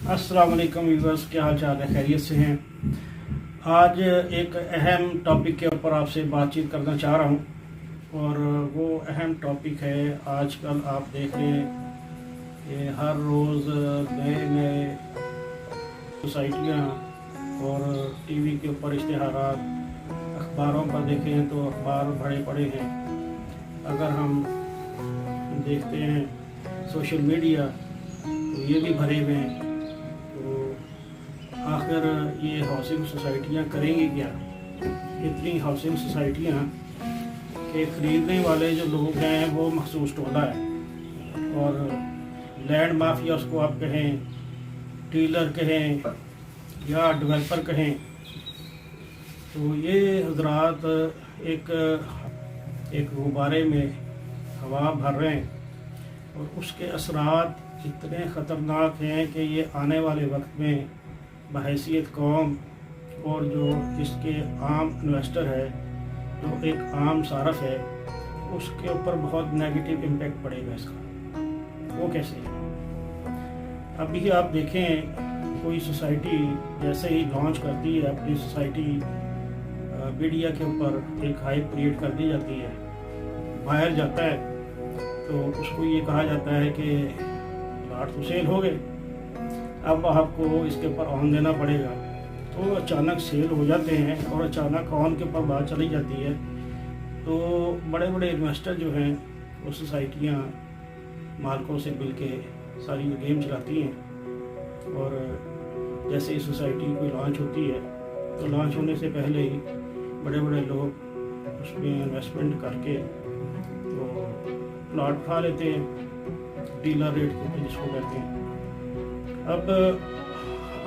अस्सलाम वालेकुम व्यूअर्स, क्या हाल चाल है? खैरियत से हैं? आज एक अहम टॉपिक के ऊपर आपसे बातचीत करना चाह रहा हूं और वो अहम टॉपिक है, आजकल आप देख रहे हैं कि हर रोज़ नए नए सोसाइटियाँ और टीवी के ऊपर इश्तिहारात, अखबारों पर देखें तो अखबार भरे पड़े हैं। अगर हम देखते हैं सोशल मीडिया तो ये भी भरे हुए हैं। आखिर ये हाउसिंग सोसाइटियाँ करेंगी क्या? इतनी हाउसिंग सोसाइटियाँ के ख़रीदने वाले जो लोग हैं वो मखसूस टोला है, और लैंड माफिया उसको आप कहें, डीलर कहें या डेवलपर कहें, तो ये हजरात एक गुब्बारे में हवा भर रहे हैं और उसके असरात इतने ख़तरनाक हैं कि ये आने वाले वक्त में बहैसियत कौम और जो इसके आम इन्वेस्टर है, जो एक आम सारफ है, उसके ऊपर बहुत नेगेटिव इम्पेक्ट पड़ेगा इसका। वो कैसे? अभी आप देखें, कोई सोसाइटी जैसे ही लॉन्च करती है अपनी सोसाइटी, मीडिया के ऊपर एक हाइप क्रिएट कर दी जाती है, बाहर जाता है तो उसको ये कहा जाता है कि प्लाट तो सेल हो गए, अब आपको इसके ऊपर ऑन देना पड़ेगा। तो अचानक सेल हो जाते हैं और अचानक ऑन के ऊपर बात चली जाती है, तो बड़े बड़े इन्वेस्टर जो हैं वो सोसाइटियाँ मालिकों से मिल के सारी गेम चलाती हैं। और जैसे ही सोसाइटी कोई लॉन्च होती है तो लॉन्च होने से पहले ही बड़े बड़े लोग उसमें इन्वेस्टमेंट करके तो प्लाट उठा लेते हैं डीलर रेट के, जिसको कहते हैं। अब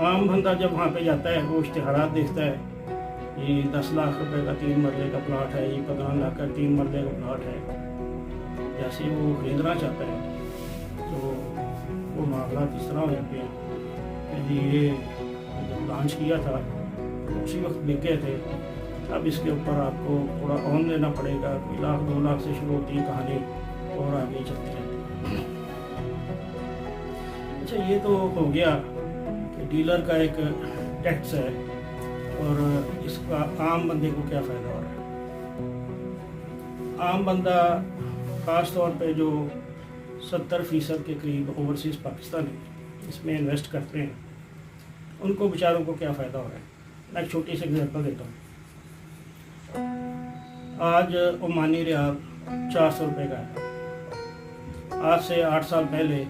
आम बंदा जब वहाँ पे जाता है वो इश्तिहारात देखता है, ये 10 लाख रुपए का 3 मरले का प्लाट है, ये 15 लाख का 3 मरले का प्लाट है। जैसे वो खरीदना चाहता है तो वो मामला इस तरह हो जाते हैं कि ये जब लॉन्च किया था तो उसी वक्त बिक गए थे, अब इसके ऊपर आपको थोड़ा ऑन देना पड़ेगा। कोई 1 लाख 2 लाख से शुरू होती है कहानी और आगे चलती रहती है। अच्छा, ये तो हो गया कि डीलर का एक टैक्स है और इसका आम बंदे को क्या फ़ायदा हो रहा है? आम बंदा ख़ास तौर पे जो 70% के करीब ओवरसीज़ पाकिस्तानी इसमें इन्वेस्ट करते हैं, उनको बेचारों को क्या फ़ायदा हो रहा है? मैं एक छोटी सी एग्जांपल देता हूँ। आज ओमानी रियाल 400 रुपये का है। आज से 8 साल पहले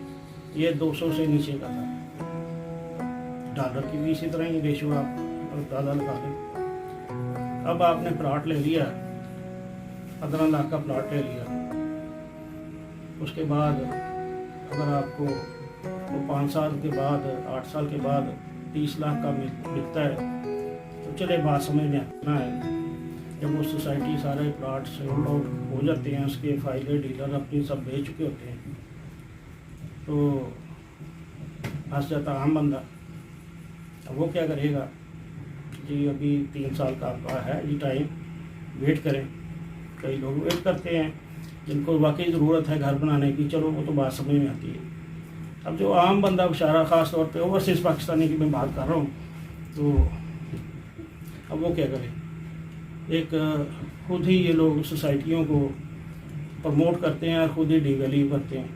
ये 200 से नीचे का था। डॉलर की भी इसी तरह ही रेशो आप अंदाजा लगा लें। अब आपने प्लाट ले लिया, 15 लाख का प्लाट ले लिया, उसके बाद अगर आपको वो 5 साल के बाद 8 साल के बाद 30 लाख का बिकता है तो चले बात समझ में आना है। जब वो सोसाइटी सारे प्लाट सोल्ड आउट हो जाते हैं, उसके फाइलें डीलर अपनी सब बेच चुके होते हैं, तो फंस जाता आम बंदा। अब वो क्या करेगा जी, अभी 3 साल का आपका है ये टाइम, वेट करें। कई लोग वेट करते हैं जिनको वाकई ज़रूरत है घर बनाने की, चलो वो तो बात समझ में आती है। अब जो आम बंदा बेचारा, ख़ास तौर पे ओवरसीज़ पाकिस्तानी की मैं बात कर रहा हूँ, तो अब वो क्या करे? एक खुद ही ये लोग सोसाइटियों को प्रमोट करते हैं और ख़ुद ही डिवैल्यू करते हैं।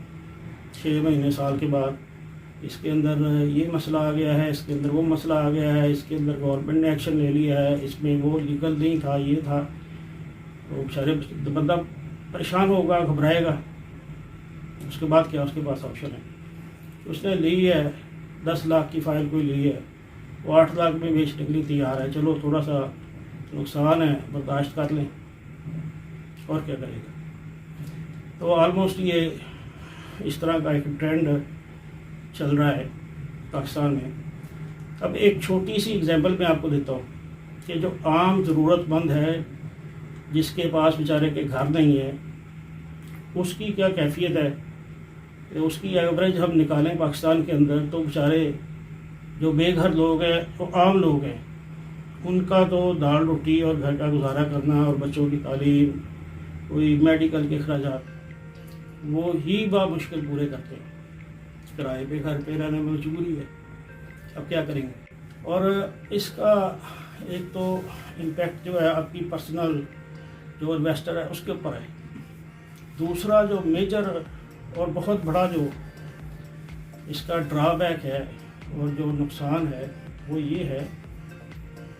6 महीने साल के बाद इसके अंदर ये मसला आ गया है, इसके अंदर वो मसला आ गया है, इसके अंदर गवर्नमेंट ने एक्शन ले लिया है, इसमें वो लीगल नहीं था, ये था। तो बेचारे बंदा परेशान होगा, घबराएगा। उसके बाद क्या उसके पास ऑप्शन है? उसने ली है 10 लाख की फ़ाइल कोई ली है, वो 8 लाख में बेचने के लिए तैयार है। चलो थोड़ा सा नुकसान है, बर्दाश्त कर लें, और क्या करेगा? तो ऑलमोस्ट ये इस तरह का एक ट्रेंड चल रहा है पाकिस्तान में। अब एक छोटी सी एग्जांपल मैं आपको देता हूँ कि जो आम ज़रूरतमंद है, जिसके पास बेचारे के घर नहीं है, उसकी क्या कैफियत है। उसकी एवरेज हम निकालें पाकिस्तान के अंदर तो बेचारे जो बेघर लोग हैं, वो आम लोग हैं, उनका तो दाल रोटी और घर का गुजारा करना और बच्चों की तालीम, कोई मेडिकल के अखराजात, वो ही मुश्किल पूरे करते हैं। किराए पे घर पे रहने में मजबूरी है। अब क्या करेंगे। और इसका एक तो इम्पैक्ट जो है आपकी पर्सनल जो इन्वेस्टर है उसके ऊपर है। दूसरा जो मेजर और बहुत बड़ा जो इसका ड्रॉबैक है और जो नुकसान है वो ये है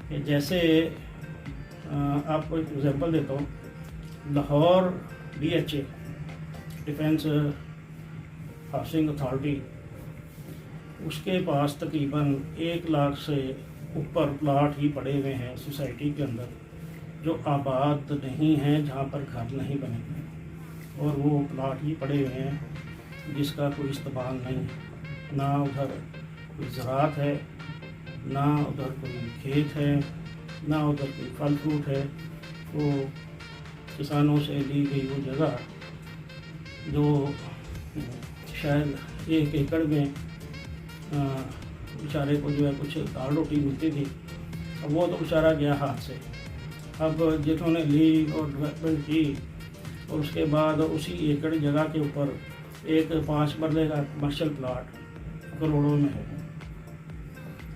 कि जैसे आपको एक एग्जांपल देता हूँ, Lahore DHA defence housing authority, उसके पास तकरीबन 1 लाख से ऊपर प्लाट ही पड़े हुए हैं सोसाइटी के अंदर जो आबाद नहीं हैं, जहाँ पर घर नहीं बने हुए, और वो प्लाट ही पड़े हुए हैं जिसका कोई इस्तेमाल नहीं, ना उधर कोई ज़राअत है, ना उधर कोई खेत है, ना उधर कोई फल फ्रूट है। वो किसानों से ली गई वो जगह जो शायद 1 एकड़ में बेचारे को जो है कुछ दाल रोटी मिलती थी, अब वो तो बेचारा गया हाथ से। अब जिन्होंने ली और डेवलपमेंट की और उसके बाद उसी एकड़ जगह के ऊपर एक 5 मरले का कमर्शियल प्लाट करोड़ों में है,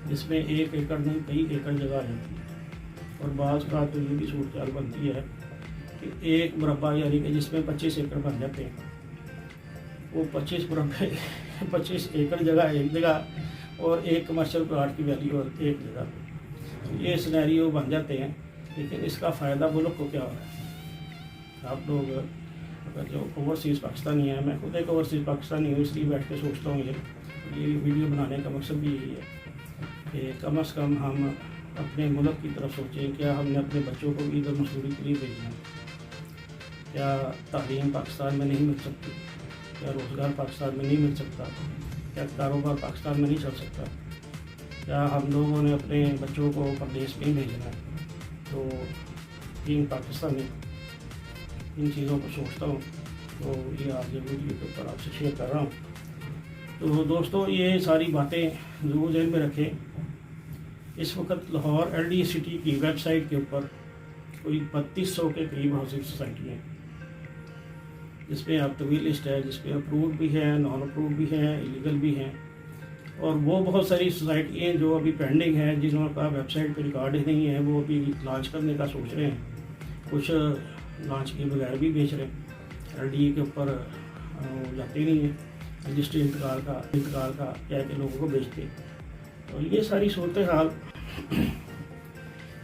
जिसमें 1 एकड़ नहीं कई एकड़ जगह है। और बाज़ का तो ये भी सूरत बनती है कि 1 मुरब्बा यानी कि जिसमें 25 एकड़ बन जाते हैं, वो 25 मुरब्बे 25 एकड़ जगह एक जगह और 1 कमर्शियल प्लाट की वैल्यू एक जगह, ये सिनेरियो बन जाते हैं। लेकिन इसका फ़ायदा मुल्क को क्या हो रहा है? आप लोग अगर जो ओवरसीज़ पाकिस्तानी है, मैं खुद एक ओवरसीज़ पाकिस्तानी हूँ, इसलिए बैठ के सोचता हूँ ये वीडियो बनाने का मकसद भी यही है कि कम से कम हम अपने मुल्क की तरफ सोचें। क्या हमने अपने बच्चों को भी इधर मसूरी के लिए भेजना? क्या तालीम पाकिस्तान में नहीं मिल सकती? क्या रोज़गार पाकिस्तान में नहीं मिल सकता? क्या कारोबार पाकिस्तान में नहीं चल सकता? क्या हम लोगों ने अपने बच्चों को परदेश में ही भेजना है? तो बीइंग पाकिस्तानी इन चीज़ों को सोचता हूँ, तो ये आज वीडियो के ऊपर आपसे शेयर कर रहा हूँ। तो दोस्तों, ये सारी बातें ज़रूर ध्यान में रखें। इस वक्त लाहौर LDA की वेबसाइट के ऊपर कोई 3200 के करीब हाउसिंग सोसाइटी हैं, जिसमें आप तवील लिस्ट है, जिसमें अप्रूव भी है, नॉन अप्रूव भी है, इलीगल भी हैं। और वो बहुत सारी सोसाइटी हैं जो अभी पेंडिंग है, जिनका वेबसाइट पर रिकॉर्ड ही नहीं है, वो अभी लॉन्च करने का सोच रहे हैं। कुछ लॉन्च के बगैर भी बेच रहे हैं, LDA के ऊपर जाते नहीं है, रजिस्ट्री इंतकाल का कह के लोगों को बेचते। तो ये सारी सूरत हाल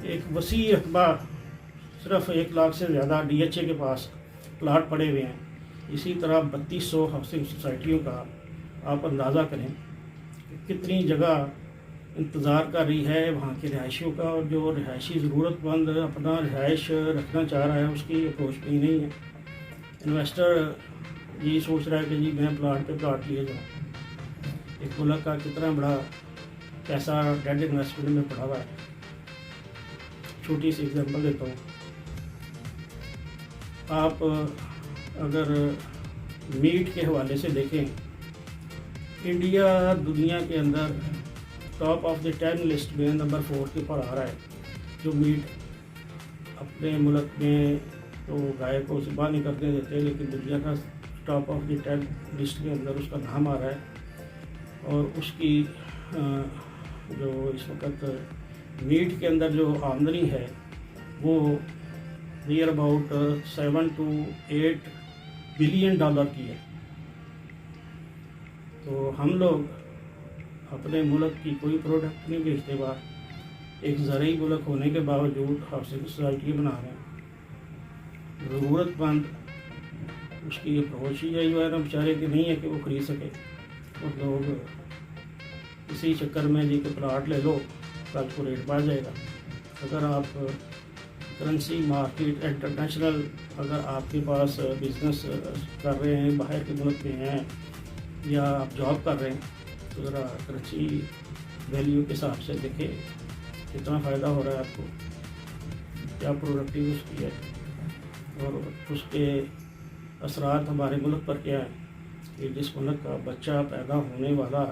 एक वसी रकबा, सिर्फ 1 लाख से ज़्यादा DHA के पास प्लाट पड़े हुए हैं। इसी तरह 3200 हाउसिंग सोसाइटियों का आप अंदाज़ा करें कि कितनी जगह इंतज़ार कर रही है वहाँ के रिहायशियों का, और जो रिहायशी ज़रूरतमंद अपना रिहाइश रखना चाह रहा है उसकी अप्रोच भी नहीं है। इन्वेस्टर ये सोच रहा है कि जी मैं प्लाट पे प्लाट लिए जाऊँ। एक मुल्क का कितना बड़ा पैसा डेड इन्वेस्टमेंट में पड़ा हुआ है। छोटी सी एग्जांपल देता हूँ, आप अगर मीट के हवाले से देखें, इंडिया दुनिया के अंदर टॉप ऑफ द 10 लिस्ट में नंबर 4 के ऊपर आ रहा है। जो मीट अपने मुल्क में तो गाय को ज़िबा नहीं करने देते, लेकिन दुनिया का टॉप ऑफ द 10 लिस्ट के अंदर उसका नाम आ रहा है। और उसकी जो इस वक्त मीट के अंदर जो आमदनी है वो near about 7 to 8 billion dollar की है। तो हम लोग अपने मुल्क की कोई प्रोडक्ट नहीं बेचते बाहर, एक ज़रूरी मुल्क होने के बावजूद हाउसिंग सोसाइटी बना रहे हैं। ज़रूरतमंद उसकी अप्रोच ही यही है ना बेचारे की नहीं है कि वो ख़रीद सके, और लोग इसी चक्कर में जी के प्लाट ले लो, कल को रेट बढ़ जाएगा। अगर आप करेंसी मार्केट इंटरनेशनल, अगर आपके पास बिज़नेस कर रहे हैं, बाहर के मुल्क में हैं, या आप जॉब कर रहे हैं, तो ज़रा करेंसी वैल्यू के हिसाब से देखें कितना फ़ायदा हो रहा है आपको, क्या प्रोडक्टिव उसकी है, और उसके असरात हमारे मुल्क पर क्या है कि जिस मुल्क का बच्चा पैदा होने वाला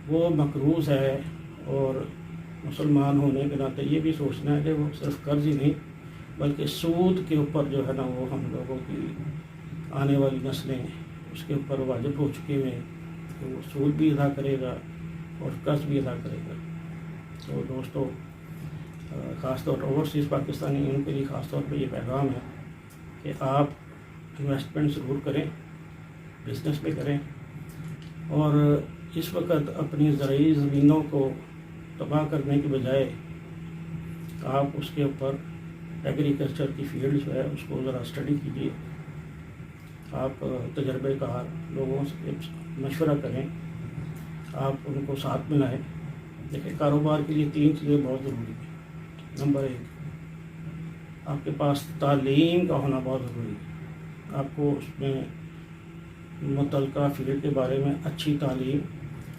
वो मकरूज़ है, और मुसलमान होने के नाते ये भी सोचना है कि वो सिर्फ कर्ज ही नहीं बल्कि सूद के ऊपर जो है ना वो हम लोगों की आने वाली नस्लें उसके ऊपर वाजिब हो चुके हुए हैं, तो वो सूद भी अदा करेगा اور قرض بھی ادا کرے گا۔ تو دوستو، خاص طور پر اوورسیز پاکستانی، ان کے لیے خاص طور پہ یہ پیغام ہے کہ آپ انویسٹمنٹ ضرور کریں، بزنس بھی کریں، اور اس وقت اپنی زرعی زمینوں کو تباہ کرنے کے بجائے آپ اس کے اوپر ایگریکلچر کی فیلڈ جو ہے اس کو ذرا اسٹڈی کیجیے، آپ تجربے کار لوگوں سے مشورہ کریں، آپ ان کو ساتھ ملائیں۔ دیکھیں، کاروبار کے لیے 3 چیزیں بہت ضروری ہیں۔ نمبر 1، آپ کے پاس تعلیم کا ہونا بہت ضروری ہے، آپ کو اس میں متعلقہ فیلڈ کے بارے میں اچھی تعلیم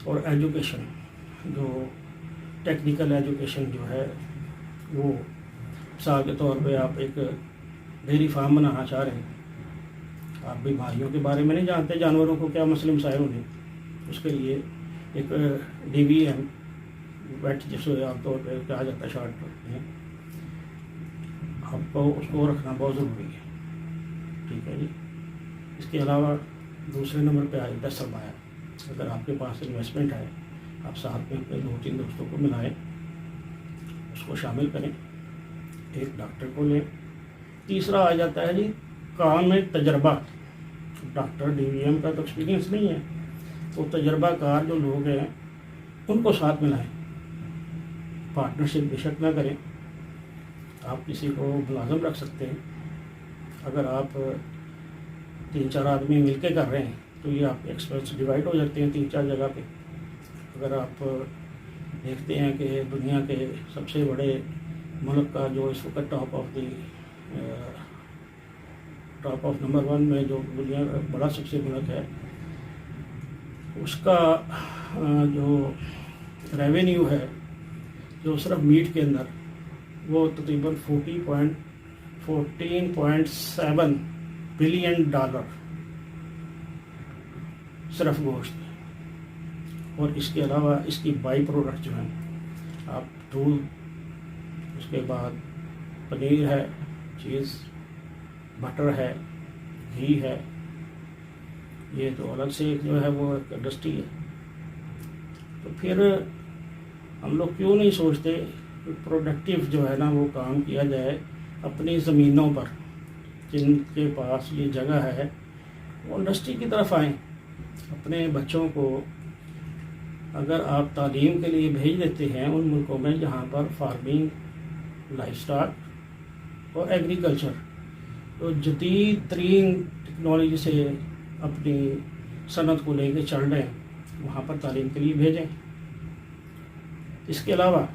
اور ایجوکیشن، جو ٹیکنیکل ایجوکیشن جو ہے وہ، مثال کے طور پہ آپ ایک ڈیری فارم بنانا چاہ رہے ہیں، آپ بیماریوں کے بارے میں نہیں جانتے، جانوروں کو کیا مسئلے مسائل ہونے، اس کے لیے ایک DVM ویٹ جسے عام طور پہ کہا جاتا ہے شارٹ میں، آپ کو اس کو رکھنا بہت ضروری ہے، ٹھیک ہے جی۔ اس کے علاوہ دوسرے نمبر پہ آئے گا سرمایہ۔ اگر آپ کے پاس انویسٹمنٹ ہے، آپ ساتھ میں اپنے 2-3 دوستوں کو ملائیں، اس کو شامل کریں، ایک ڈاکٹر کو لیں۔ تیسرا آ جاتا ہے جی کام میں تجربہ۔ ڈاکٹر DVM کا تو ایکسپیرینس نہیں ہے، تو تجربہ کار جو لوگ ہیں ان کو ساتھ ملائیں، پارٹنرشپ بے شک نہ کریں۔ آپ کسی کو ملازم رکھ سکتے ہیں، اگر آپ 3-4 آدمی مل کے کر رہے ہیں تو یہ آپ کے ایکسپینس ڈیوائڈ ہو جاتے ہیں 3-4 جگہ پہ۔ اگر آپ دیکھتے ہیں کہ دنیا کے سب سے بڑے ملک کا جو اس وقت ٹاپ آف نمبر 1 میں جو دنیا کا بڑا سب سے ملک ہے، اس کا جو ریونیو ہے جو صرف میٹ کے اندر، وہ تقریباً $14.7 بلین صرف گوشت، اور اس کے علاوہ اس کی بائی پروڈکٹ جو ہیں، آپ دودھ، اس کے بعد پنیر ہے، چیز، بٹر ہے، گھی ہے، یہ تو الگ سے ایک جو ہے وہ ایک انڈسٹری ہے۔ تو پھر ہم لوگ کیوں نہیں سوچتے کہ پروڈکٹیو جو ہے نا وہ کام کیا جائے اپنی زمینوں پر، جن کے پاس یہ جگہ ہے وہ انڈسٹری کی طرف آئیں۔ اپنے بچوں کو اگر آپ تعلیم کے لیے بھیج دیتے ہیں ان ملکوں میں جہاں پر فارمنگ، لائف سٹاک اور ایگریکلچر تو جدید ترین ٹیکنالوجی سے اپنی صنعت کو لے کے چل رہے ہیں، وہاں پر تعلیم کے لیے بھیجیں۔ اس کے علاوہ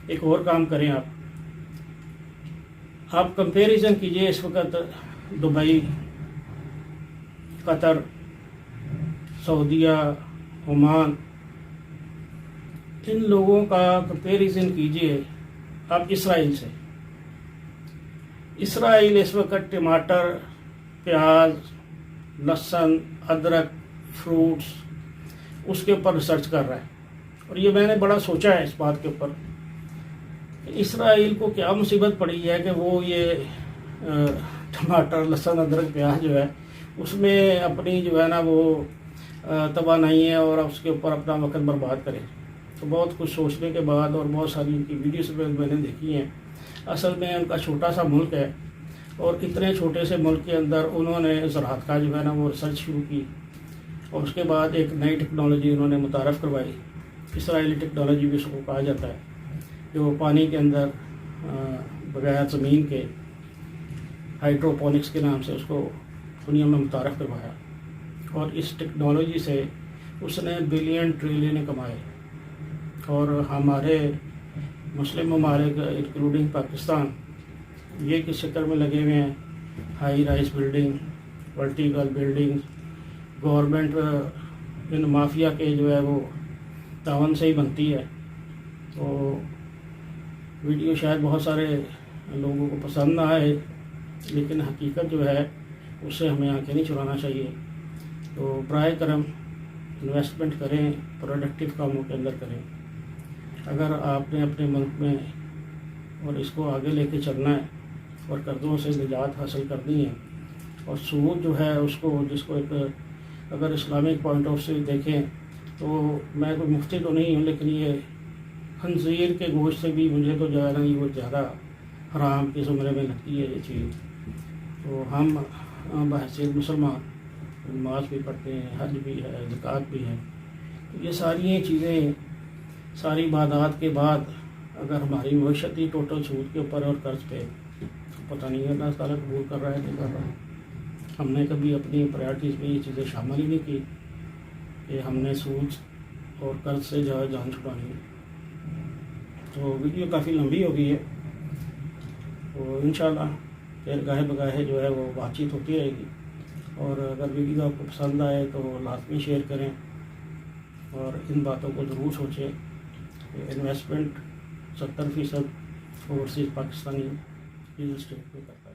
ایک اور کام کریں، آپ کمپیریزن کیجئے اس وقت دبئی، قطر، سعودیہ، عمان، ان لوگوں کا کمپیریزن کیجئے آپ اسرائیل سے۔ اسرائیل اس وقت ٹماٹر، پیاز، لہسن، ادرک، فروٹس، اس کے اوپر ریسرچ کر رہا ہے، اور یہ میں نے بڑا سوچا ہے اس بات کے اوپر کہ اسرائیل کو کیا مصیبت پڑی ہے کہ وہ یہ ٹماٹر، لہسن، ادرک، پیاز جو ہے اس میں اپنی جو ہے نا وہ توانائی ہے اور اس کے اوپر اپنا وقت برباد کرے۔ تو بہت کچھ سوچنے کے بعد اور بہت ساری ان کی ویڈیوز میں نے دیکھی ہیں، اصل میں ان کا چھوٹا سا ملک ہے، اور اتنے چھوٹے سے ملک کے اندر انہوں نے زراعت کا جو ہے نا وہ ریسرچ شروع کی، اور اس کے بعد ایک نئی ٹیکنالوجی انہوں نے متعارف کروائی، اسرائیلی ٹیکنالوجی بھی اس کو کہا جاتا ہے، جو پانی کے اندر بغیر زمین کے ہائیڈروپونکس کے نام سے اس کو دنیا میں متعارف کروایا، اور اس ٹیکنالوجی سے اس نے بلین ٹریلین کمائے، اور ہمارے مسلم ممالک انکلوڈنگ پاکستان یہ کس چکر میں لگے ہوئے ہیں، high rise building, vertical building, government ان مافیا کے جو ہے وہ تعاون سے ہی بنتی ہے۔ تو ویڈیو شاید بہت سارے لوگوں کو پسند نہ آئے، لیکن حقیقت جو ہے اس سے ہمیں آنکھیں نہیں چرانا چاہیے۔ تو برائے کرم انویسٹمنٹ کریں، پروڈکٹیو کاموں کے اندر کریں۔ اگر آپ نے اپنے ملک میں اور اس کو آگے لے کے چلنا ہے اور قرضوں سے نجات حاصل کرنی ہے، اور سود جو ہے اس کو، جس کو ایک اگر اسلامک پوائنٹ آف سے دیکھیں تو میں کوئی مفتی تو نہیں ہوں، لیکن یہ خنزیر کے گوشت سے بھی مجھے تو جو ہے نا یہ وہ زیادہ حرام کے زمرے میں لگتی ہے یہ چیز. تو ہم بحیثیت مسلمان نماز بھی پڑھتے ہیں، حج بھی ہے، زکوٰۃ بھی ہے. تو یہ ساری چیزیں، ساری عبادات کے بعد اگر ہماری معیشت ہی ٹوٹل سود کے اوپر اور قرض پہ، پتہ نہیں اللہ تعالیٰ قبول کر رہا ہے نہیں کر رہا ہے. ہم نے کبھی اپنی پرائرٹیز میں یہ چیزیں شامل ہی نہیں کی کہ ہم نے سود اور قرض سے جو ہے جان چھڑانی ہے. تو ویڈیو کافی لمبی ہو گئی ہے، تو انشاءاللہ پھر گاہے بگاہے جو ہے وہ بات چیت ہوتی رہے گی. اور اگر ویڈیو آپ کو پسند آئے تو لازمی شیئر کریں اور ان باتوں کو ضرور سوچیں کہ investment 70% overseas Pakistani real estate پہ کریں.